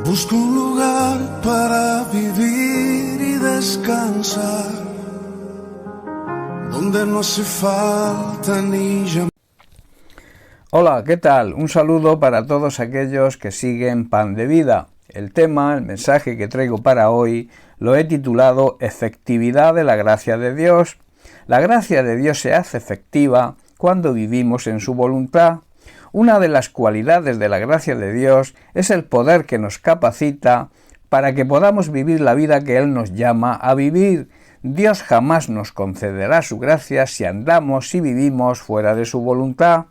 Busco un lugar para vivir y descansar, donde no hace falta ni llamar. Hola, ¿qué tal? Un saludo para todos aquellos que siguen Pan de Vida. El mensaje que traigo para hoy, lo he titulado Efectividad de la gracia de Dios. La gracia de Dios se hace efectiva cuando vivimos en su voluntad. Una de las cualidades de la gracia de Dios es el poder que nos capacita para que podamos vivir la vida que Él nos llama a vivir. Dios jamás nos concederá su gracia si andamos y vivimos fuera de su voluntad.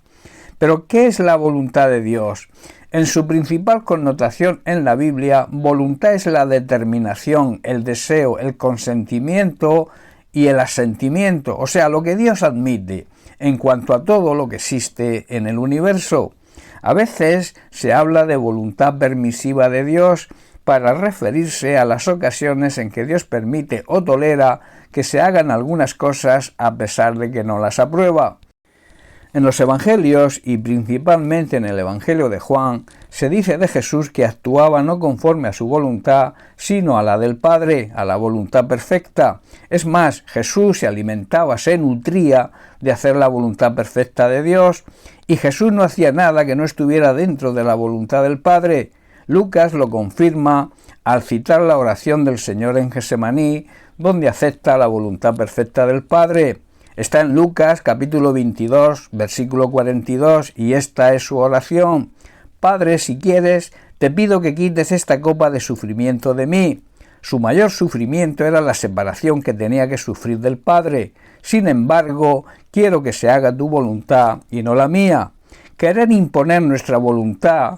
Pero, ¿qué es la voluntad de Dios? En su principal connotación en la Biblia, voluntad es la determinación, el deseo, el consentimiento y el asentimiento, o sea, lo que Dios admite en cuanto a todo lo que existe en el universo. A veces se habla de voluntad permisiva de Dios para referirse a las ocasiones en que Dios permite o tolera que se hagan algunas cosas a pesar de que no las aprueba. En los evangelios, y principalmente en el Evangelio de Juan, se dice de Jesús que actuaba no conforme a su voluntad, sino a la del Padre, a la voluntad perfecta. Es más, Jesús se alimentaba, se nutría de hacer la voluntad perfecta de Dios, y Jesús no hacía nada que no estuviera dentro de la voluntad del Padre. Lucas lo confirma al citar la oración del Señor en Getsemaní, donde acepta la voluntad perfecta del Padre. Está en Lucas capítulo 22, versículo 42, y esta es su oración. Padre, si quieres, te pido que quites esta copa de sufrimiento de mí. Su mayor sufrimiento era la separación que tenía que sufrir del Padre. Sin embargo, quiero que se haga tu voluntad y no la mía. Querer imponer nuestra voluntad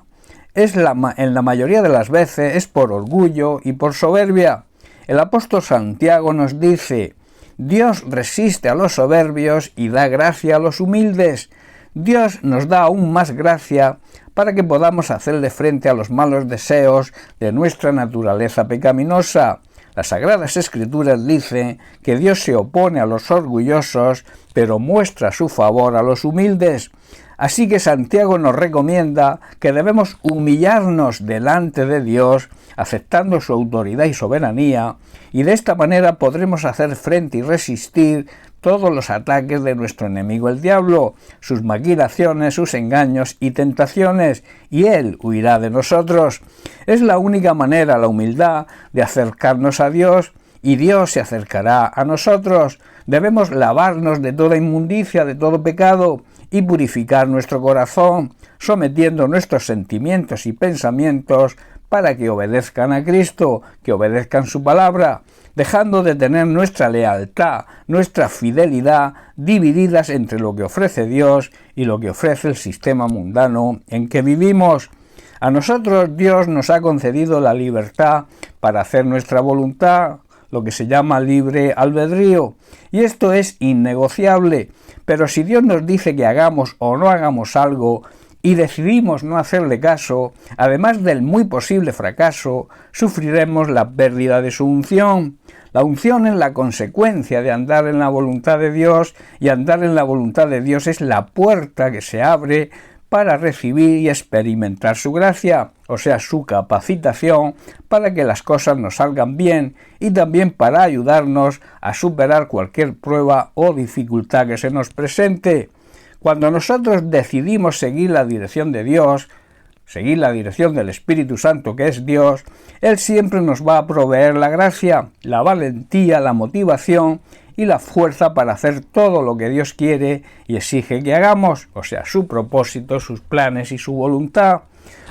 en la mayoría de las veces es por orgullo y por soberbia. El apóstol Santiago nos dice: Dios resiste a los soberbios y da gracia a los humildes. Dios nos da aún más gracia para que podamos hacerle frente a los malos deseos de nuestra naturaleza pecaminosa. Las Sagradas Escrituras dicen que Dios se opone a los orgullosos, pero muestra su favor a los humildes. Así que Santiago nos recomienda que debemos humillarnos delante de Dios, aceptando su autoridad y soberanía, y de esta manera podremos hacer frente y resistir todos los ataques de nuestro enemigo el diablo, sus maquinaciones, sus engaños y tentaciones, y él huirá de nosotros. Es la única manera, la humildad, de acercarnos a Dios, y Dios se acercará a nosotros. Debemos lavarnos de toda inmundicia, de todo pecado, y purificar nuestro corazón, sometiendo nuestros sentimientos y pensamientos para que obedezcan a Cristo, que obedezcan su palabra, dejando de tener nuestra lealtad, nuestra fidelidad divididas entre lo que ofrece Dios y lo que ofrece el sistema mundano en que vivimos. A nosotros Dios nos ha concedido la libertad para hacer nuestra voluntad, lo que se llama libre albedrío, y esto es innegociable. Pero si Dios nos dice que hagamos o no hagamos algo y decidimos no hacerle caso, además del muy posible fracaso, sufriremos la pérdida de su unción. La unción es la consecuencia de andar en la voluntad de Dios, y andar en la voluntad de Dios es la puerta que se abre para recibir y experimentar su gracia, o sea, su capacitación para que las cosas nos salgan bien y también para ayudarnos a superar cualquier prueba o dificultad que se nos presente. Cuando nosotros decidimos seguir la dirección de Dios, seguir la dirección del Espíritu Santo, que es Dios, Él siempre nos va a proveer la gracia, la valentía, la motivación y la fuerza para hacer todo lo que Dios quiere y exige que hagamos, o sea, su propósito, sus planes y su voluntad.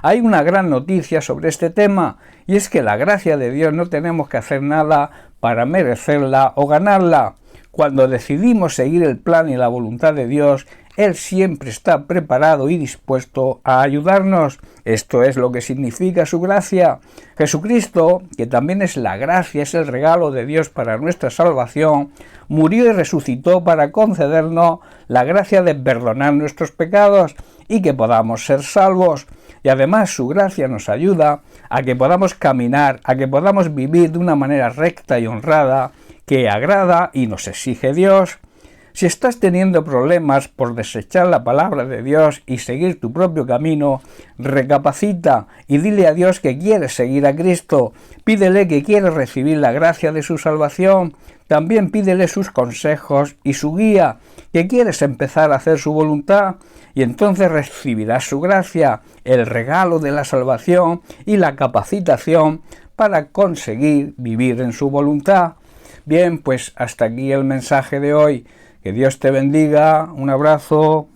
Hay una gran noticia sobre este tema, y es que la gracia de Dios no tenemos que hacer nada para merecerla o ganarla. Cuando decidimos seguir el plan y la voluntad de Dios, Él siempre está preparado y dispuesto a ayudarnos. Esto es lo que significa su gracia. Jesucristo, que también es la gracia, es el regalo de Dios para nuestra salvación, murió y resucitó para concedernos la gracia de perdonar nuestros pecados y que podamos ser salvos. Y además su gracia nos ayuda a que podamos caminar, a que podamos vivir de una manera recta y honrada que agrada y nos exige Dios. Si estás teniendo problemas por desechar la palabra de Dios y seguir tu propio camino, recapacita y dile a Dios que quieres seguir a Cristo. Pídele que quieres recibir la gracia de su salvación. También pídele sus consejos y su guía, que quieres empezar a hacer su voluntad, y entonces recibirás su gracia, el regalo de la salvación y la capacitación para conseguir vivir en su voluntad. Bien, pues hasta aquí el mensaje de hoy. Que Dios te bendiga. Un abrazo.